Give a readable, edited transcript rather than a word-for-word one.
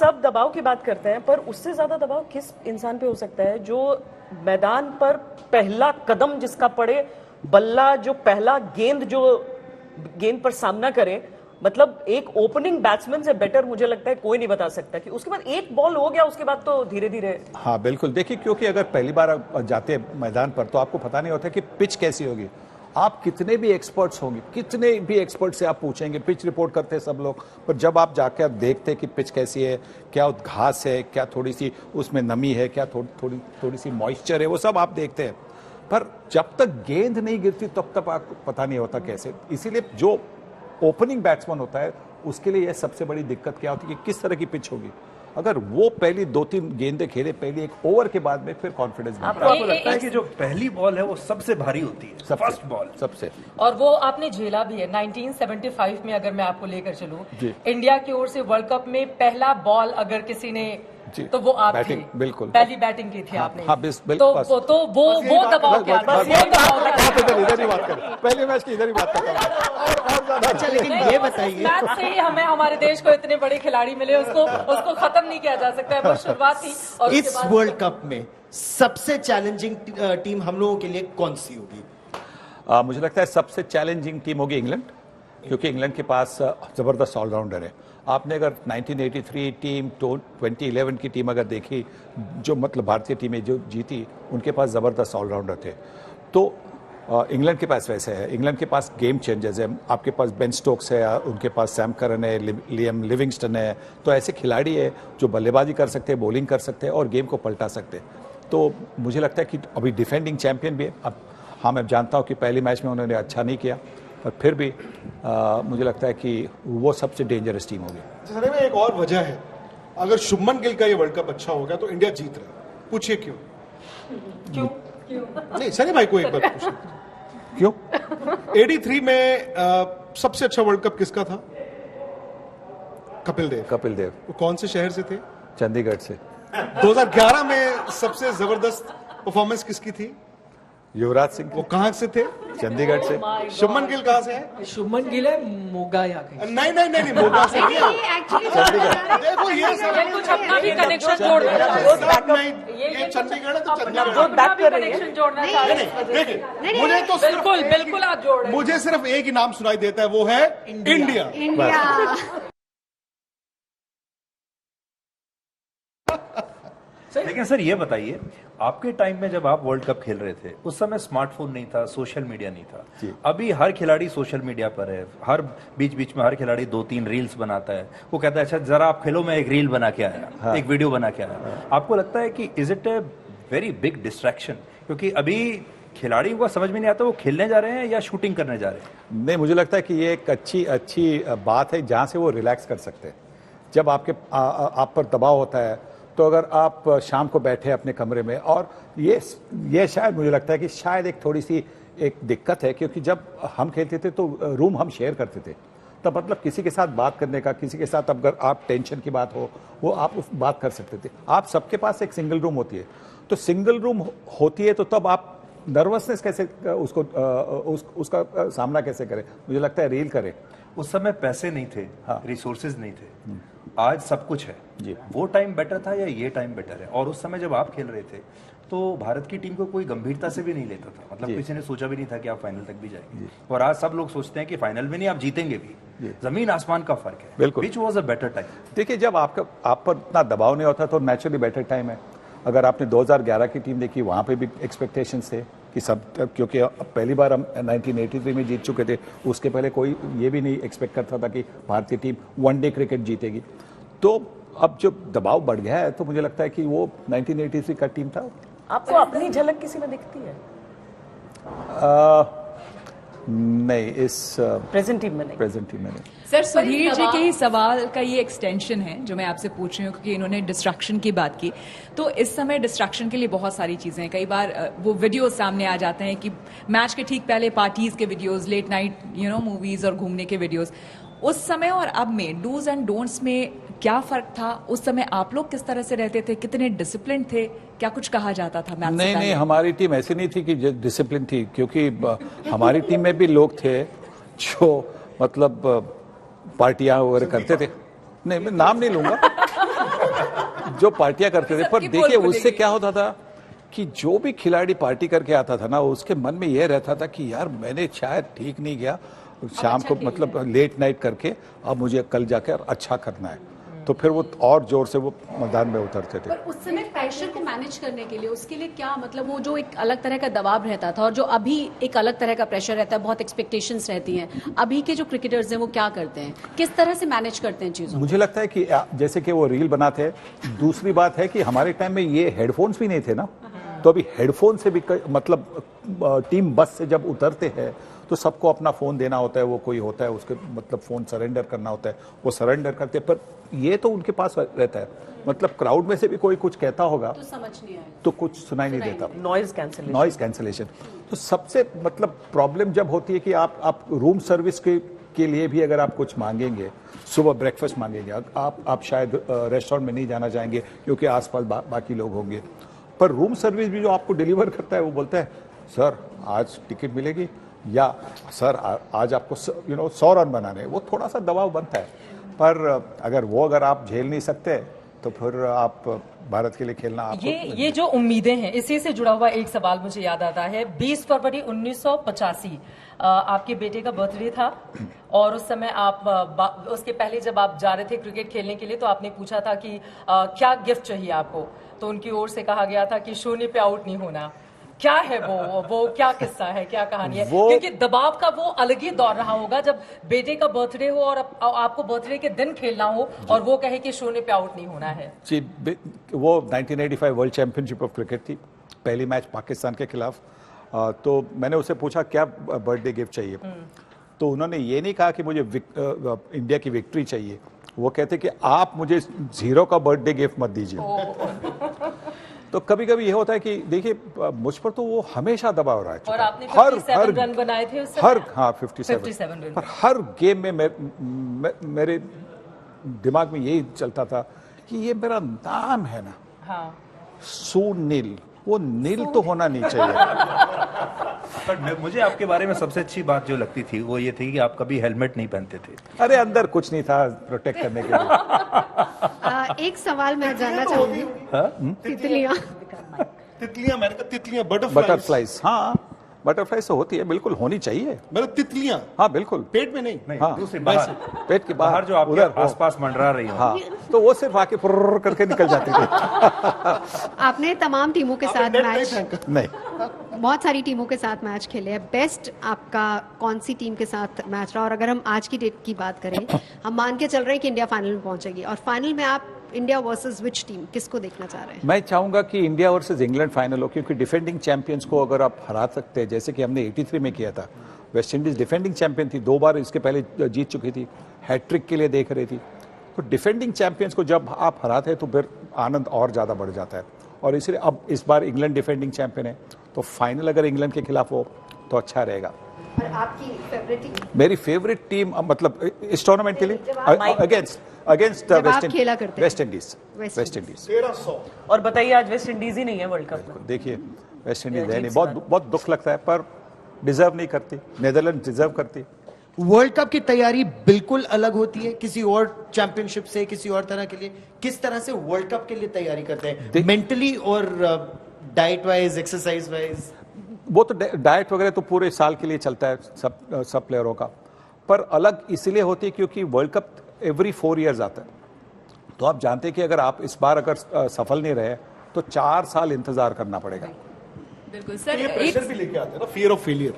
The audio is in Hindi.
सब दबाव की बात करते हैं, पर उससे ज्यादा दबाव किस इंसान पे हो सकता है जो मैदान पर पहला कदम जिसका पड़े, बल्ला जो पहला गेंद पर सामना करे। मतलब एक ओपनिंग बैट्समैन से बेटर मुझे लगता है कोई नहीं बता सकता कि उसके बाद एक बॉल हो गया, उसके बाद तो धीरे धीरे। हाँ बिल्कुल, देखिए क्योंकि अगर पहली बार जाते हैं मैदान पर तो आपको पता नहीं होता कि पिच कैसी होगी। आप कितने भी एक्सपर्ट्स होंगे, कितने भी एक्सपर्ट से आप पूछेंगे, पिच रिपोर्ट करते हैं सब लोग, पर जब आप जाकर देखते हैं कि पिच कैसी है, क्या घास है, क्या थोड़ी सी उसमें नमी है, क्या थोड़ी सी मॉइस्चर है, वो सब आप देखते हैं। पर जब तक गेंद नहीं गिरती तब तक आपको पता नहीं होता कैसे। इसीलिए जो ओपनिंग बैट्समैन होता है उसके लिए यह सबसे बड़ी दिक्कत क्या होती है कि किस तरह की पिच होगी। अगर वो पहली 2-3 गेंदें खेले पहली एक ओवर के बाद में, फिर कॉन्फिडेंस आपको लगता है कि जो पहली बॉल है वो सबसे भारी होती है, फर्स्ट बॉल सबसे, और वो आपने झेला भी है। 1975 में अगर मैं आपको लेकर चलूं, इंडिया की ओर से वर्ल्ड कप में पहला बॉल अगर किसी ने, तो वो आप थे, बिल्कुल पहली बैटिंग की थी आपने। हाँ, तो वो दबाव क्या था? इधर ही बात करें, पहले मैच की इधर ही बात करते। अच्छा, लेकिन ये बताइए, मैच से ही हमें हमारे देश को इतने बड़े खिलाड़ी मिले, उसको खत्म नहीं किया जा सकता है, वो शुरुआत थी। और इस वर्ल्ड कप में सबसे चैलेंजिंग टीम हम लोगों के लिए कौन सी होगी? मुझे लगता है सबसे चैलेंजिंग टीम होगी इंग्लैंड, क्योंकि इंग्लैंड के पास जबरदस्त ऑलराउंडर है। आपने अगर 1983 टीम 2011 की टीम अगर देखी, जो मतलब भारतीय टीमें जो जीती, उनके पास जबरदस्त ऑलराउंडर थे। तो इंग्लैंड के पास वैसे है, इंग्लैंड के पास गेम चेंजर्स है, आपके पास बेन स्टोक्स है, उनके पास सैम करन है, लियम लिविंगस्टन है। तो ऐसे खिलाड़ी है जो बल्लेबाजी कर सकते हैं, बॉलिंग कर सकते हैं और गेम को पलटा सकते हैं। तो मुझे लगता है कि अभी डिफेंडिंग चैंपियन भी है। अब हाँ, मैं जानता हूँ कि पहले मैच में उन्होंने अच्छा नहीं किया, पर फिर भी मुझे लगता है कि वो सबसे डेंजरस टीम होगी। सर में एक और वजह है, अगर शुभमन गिल का ये वर्ल्ड कप अच्छा हो गया तो इंडिया जीत रहा है। पूछिए क्यों? नहीं सनी भाई को एक बार पूछिए क्यों? 83 में सबसे अच्छा वर्ल्ड कप किसका था? कपिल देव। वो कौन से शहर से थे? चंडीगढ़ से। 2011 में सबसे जबरदस्त परफॉर्मेंस किसकी थी? युवराज सिंह। वो कहां से थे? चंडीगढ़ से। शुभमन गिल कहां से है? शुभमन गिल है मोगा या कहीं। नहीं मोगा से नहीं। देखो ये कुछ अपना भी कनेक्शन जोड़ना ये चंडीगढ़ है तो कनेक्शन जोड़ना देखिए, मुझे तो बिल्कुल आप जोड़ रहे हैं। मुझे सिर्फ एक ही नाम सुनाई देता है, वो है इंडिया। लेकिन सर ये बताइए, आपके टाइम में जब आप वर्ल्ड कप खेल रहे थे उस समय स्मार्टफोन नहीं था, सोशल मीडिया नहीं था। अभी हर खिलाड़ी सोशल मीडिया पर है, हर बीच में हर खिलाड़ी 2-3 रील्स बनाता है। वो कहता है अच्छा जरा आप खेलो, मैं एक रील बना के आया, एक वीडियो बना के आया। आपको लगता है कि is it a very big distraction? क्योंकि अभी खिलाड़ियों को समझ में नहीं आता वो खेलने जा रहे हैं या शूटिंग करने जा रहे हैं। नहीं, मुझे लगता है कि ये एक अच्छी बात है जहाँ से वो रिलैक्स कर सकते हैं। जब आप पर दबाव होता है तो अगर आप शाम को बैठे अपने कमरे में, और ये शायद मुझे लगता है कि शायद एक थोड़ी सी एक दिक्कत है, क्योंकि जब हम खेलते थे तो रूम हम शेयर करते थे, तब मतलब किसी के साथ बात करने का, किसी के साथ अगर आप टेंशन की बात हो वो आप उस बात कर सकते थे। आप सबके पास एक सिंगल रूम होती है, तो सिंगल रूम होती है तो तब आप नर्वसनेस कैसे उसका सामना कैसे करें? मुझे लगता है रील करें। उस समय पैसे नहीं थे, रिसोर्सेज नहीं थे, आज सब कुछ है जी। वो टाइम बेटर था या ये टाइम बेटर है? और उस समय जब आप खेल रहे थे तो भारत की टीम को कोई गंभीरता से भी नहीं लेता था, मतलब किसी ने सोचा भी नहीं था कि आप फाइनल तक भी जाएंगे। और आज सब लोग सोचते हैं कि फाइनल में नहीं, आप जीतेंगे भी। जमीन आसमान का फर्क है। बिल्कुल। Which was a better time? देखिए, जब आप पर इतना दबाव नहीं होता तो नेचुरली बेटर टाइम है। अगर आपने 2011 की टीम देखी, वहां पे भी एक्सपेक्टेशंस थे कि सब, क्योंकि पहली बार हम 1983 में जीत चुके थे, उसके पहले कोई ये भी नहीं एक्सपेक्ट करता था कि भारतीय टीम वनडे क्रिकेट जीतेगी। तो अब जो दबाव बढ़ गया है तो मुझे लगता है कि वो 1983 का टीम था। आपको अपनी झलक किसी में दिखती है? नहीं, इस प्रेजेंट टीम में नहीं। सर, सुधीर जी के ही सवाल का ये एक्सटेंशन है जो मैं आपसे पूछ रही हूँ, क्योंकि इन्होंने डिस्ट्रैक्शन की बात की। तो इस समय डिस्ट्रैक्शन के लिए बहुत सारी चीजें हैं। कई बार वो वीडियोस सामने आ जाते हैं कि मैच के ठीक पहले पार्टीज के वीडियोस, लेट नाइट मूवीज और घूमने के वीडियोस। उस समय और अब में डूज एंड डोंट्स में क्या फर्क था? उस समय आप लोग किस तरह से रहते थे? कितने डिसिप्लिन थे? क्या कुछ कहा जाता था मैच से पहले? नहीं, हमारी टीम ऐसी नहीं थी कि डिसिप्लिन थी, क्योंकि हमारी टीम में भी लोग थे जो मतलब पार्टियां वगैरह करते थे। नहीं, मैं नाम नहीं लूंगा। जो पार्टियां करते थे, पर सबकी देखिए पोल उससे क्या होता था कि जो भी खिलाड़ी पार्टी करके आता था ना, उसके मन में यह रहता था कि यार मैंने शायद ठीक नहीं किया, शाम को मतलब लेट नाइट करके अब मुझे कल जाकर अच्छा करना है, तो फिर वो और जोर से वो मैदान में उतरते थे। पर उस समय प्रेशर को मैनेज करने के लिए, उसके लिए क्या मतलब, वो जो एक अलग तरह का दबाव रहता था और जो अभी एक अलग तरह का प्रेशर रहता है, बहुत एक्सपेक्टेशंस रहती हैं, अभी के जो क्रिकेटर्स हैं वो क्या करते हैं, किस तरह से मैनेज करते हैं चीजों? मुझे लगता है कि जैसे कि वो रील बनाते हैं, दूसरी बात है कि हमारे टाइम में ये हेडफोन्स भी नहीं थे ना, तो अभी हेडफोन से भी मतलब टीम बस से जब उतरते हैं तो सबको अपना फोन देना होता है, वो कोई होता है उसके मतलब फोन सरेंडर करना होता है, वो सरेंडर करते हैं, पर ये तो उनके पास रहता है, मतलब क्राउड में से भी कोई कुछ कहता होगा तो समझ नहीं आया, तो कुछ सुनाई नहीं देता, नॉइज कैंसलेशन। तो सबसे मतलब प्रॉब्लम जब होती है कि आप रूम सर्विस के लिए भी अगर आप कुछ मांगेंगे, सुबह ब्रेकफास्ट मांगेंगे, आप शायद रेस्टोरेंट में नहीं जाना चाहेंगे क्योंकि आसपास बाकी लोग होंगे, पर रूम सर्विस भी जो आपको डिलीवर करता है वो बोलता है सर आज टिकट मिलेगी, या सर आज आपको 100 रन बनाने, वो थोड़ा सा दबाव बनता है, पर अगर आप झेल नहीं सकते तो फिर आप भारत के लिए खेलना आपको ये जो उम्मीदें हैं, इसी से जुड़ा हुआ एक सवाल मुझे याद आता है। 20 फरवरी 1985 आपके बेटे का बर्थडे था और उस समय आप उसके पहले जब आप जा रहे थे क्रिकेट खेलने के लिए तो आपने पूछा था कि क्या गिफ्ट चाहिए आपको, तो उनकी ओर से कहा गया था कि शून्य पे आउट नहीं होना। क्या है वो क्या किस्सा है, क्या कहानी है? क्योंकि दबाव का वो अलग ही दौर रहा होगा जब बेटे का बर्थडे हो और आपको बर्थडे के दिन खेलना हो और वो कहे कि शून्य पे आउट नहीं होना है। जी, वो 1985 वर्ल्ड चैंपियनशिप ऑफ क्रिकेट थी, पहली मैच पाकिस्तान के खिलाफ, तो मैंने उससे पूछा क्या बर्थडे गिफ्ट चाहिए, तो उन्होंने ये नहीं कहा कि मुझे इंडिया की विक्ट्री चाहिए, वो कहते कि आप मुझे 0 का बर्थडे गिफ्ट मत दीजिए। तो कभी कभी ये होता है कि देखिए मुझ पर तो वो हमेशा दबाव रहा है, और आपने 57 रन बनाए थे उस समय? 57 रन, पर हर गेम में मेरे दिमाग में यही चलता था कि ये मेरा नाम है ना, हाँ। सुनील, वो नील तो होना नहीं चाहिए। पर मुझे आपके बारे में सबसे अच्छी बात जो लगती थी वो ये थी कि आप कभी हेलमेट नहीं पहनते थे। अरे अंदर कुछ नहीं था प्रोटेक्ट करने के लिए। एक सवाल मैं जानना चाहूंगी, तितलियां मैंने कहा तितलियां, बटरफ्लाइज, हाँ बटरफ्लाई तो होती है, बिल्कुल होनी चाहिए, मतलब तितलियां, हाँ बिल्कुल, पेट में नहीं, हाँ दूसरी बाहर, पेट के बाहर जो आपके आसपास मंडरा रही हो, हाँ, तो वो सिर्फ आके फुर्र करके निकल जाती थी। आपने तमाम टीमों के साथ मैच, नहीं, बहुत सारी टीमों के साथ मैच खेले हैं, बेस्ट आपका कौन सी टीम के साथ मैच रहा? और अगर हम आज की डेट की बात करें, हम मान के चल रहे हैं कि इंडिया फाइनल में पहुंचेगी, और फाइनल में आप इंडिया वर्सेस विच टीम, किसको देखना चाह रहे हैं? मैं चाहूंगा कि इंडिया वर्सेस इंग्लैंड फाइनल हो, क्योंकि डिफेंडिंग चैंपियंस को अगर आप हरा सकते हैं, जैसे कि हमने 83 में किया था, वेस्ट इंडीज डिफेंडिंग चैंपियन थी, 2 बार इसके पहले जीत चुकी थी, हैट्रिक के लिए देख रही थी, तो डिफेंडिंग चैंपियंस को जब आप हराते हैं तो फिर आनंद और ज़्यादा बढ़ जाता है, और इसलिए अब इस बार इंग्लैंड डिफेंडिंग चैंपियन है, तो फाइनल अगर इंग्लैंड के खिलाफ हो तो अच्छा रहेगा। और आपकी फेवरेट टीम? मेरी फेवरेट टीम मतलब इस टूर्नामेंट के लिए अगेंस्ट वेस्ट इंडीज। 1300। और बताइए आज वेस्ट इंडीज ही नहीं है वर्ल्ड कप में। देखिए वेस्ट इंडीज है नहीं, बहुत दुख लगता है, पर डिजर्व नहीं करती, नेदरलैंड डिजर्व करती। वर्ल्ड कप की तैयारी बिल्कुल अलग होती है किसी और चैंपियनशिप से, किसी और तरह के लिए। किस तरह से वर्ल्ड कप के लिए तैयारी करते हैं, मेंटली और डाइट वाइज, एक्सरसाइज वाइज? वो तो डाइट वगैरह तो पूरे साल के लिए चलता है सब प्लेयरों का, पर अलग इसलिए होती है क्योंकि वर्ल्ड कप एवरी 4 इयर्स आता है, तो आप जानते हैं कि अगर आप इस बार अगर सफल नहीं रहे तो 4 साल इंतजार करना पड़ेगा। बिल्कुल सर, प्रेशर भी लेके आते हैं ना, फियर ऑफ फेलियर।